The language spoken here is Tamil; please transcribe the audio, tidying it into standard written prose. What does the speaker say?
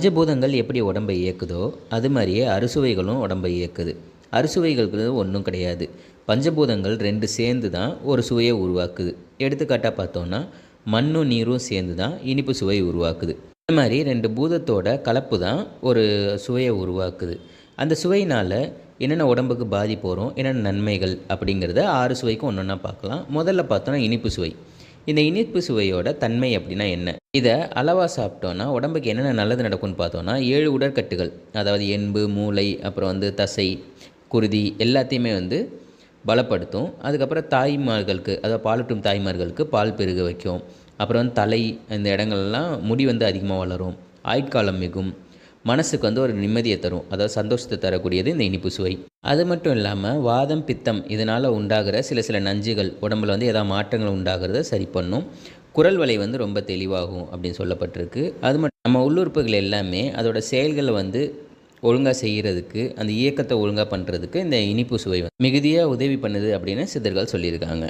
பஞ்சபூதங்கள் எப்படி உடம்பை இயக்குதோ அது மாதிரியே அறுசுவைகளும் உடம்பை இயக்குது. அறுசுவைகளுக்கு ஒன்றும் கிடையாது. பஞ்சபூதங்கள் ரெண்டு சேர்ந்து தான் ஒரு சுவையை உருவாக்குது. எடுத்துக்காட்டாக பார்த்தோன்னா மண்ணும் நீரும் சேர்ந்து தான் இனிப்பு சுவை உருவாக்குது. இந்த மாதிரி ரெண்டு பூதத்தோட கலப்பு தான் ஒரு சுவையை உருவாக்குது. அந்த சுவையினால் என்னென்ன உடம்புக்கு பாதிப்பு வரும், என்னென்ன நன்மைகள் அப்படிங்கிறத 6 சுவைக்கும் ஒன்று ஒன்றா பார்க்கலாம். முதல்ல பார்த்தோன்னா இனிப்பு சுவை. இந்த இனிப்பு சுவையோட தன்மை அப்படின்னா என்ன? இதை அளவாக சாப்பிட்டோன்னா உடம்புக்கு என்னென்ன நல்லது நடக்கும்னு பார்த்தோன்னா 7 உடற்கட்டுகள், அதாவது எலும்பு, மூளை, அப்புறம் தசை, குருதி எல்லாத்தையுமே பலப்படுத்தும். அதுக்கப்புறம் தாய்மார்களுக்கு, அதாவது பாலூட்டும் தாய்மார்களுக்கு பால் பெருக வைக்கும். அப்புறம் தலை, இந்த இடங்கள்லாம் முடி அதிகமாக வளரும். ஆயுட்காலம் மிகும். மனசுக்கு ஒரு நிம்மதியை தரும், அதாவது சந்தோஷத்தை தரக்கூடியது இந்த இனிப்பு சுவை. அது மட்டும் இல்லாமல் வாதம், பித்தம் இதனால் உண்டாகிற சில நஞ்சுகள் உடம்புல ஏதாவது மாற்றங்கள் உண்டாகிறத சரி பண்ணும். குரல் வலை ரொம்ப தெளிவாகும் அப்படின்னு சொல்லப்பட்டிருக்கு. அது மட்டும் நம்ம உள்ளுறுப்புகள் எல்லாமே அதோட செயல்களை ஒழுங்காக செய்கிறதுக்கு, அந்த இயக்கத்தை ஒழுங்காக பண்ணுறதுக்கு இந்த இனிப்பு சுவை மிகுதியாக உதவி பண்ணுது அப்படின்னு சித்தர்கள் சொல்லியிருக்காங்க.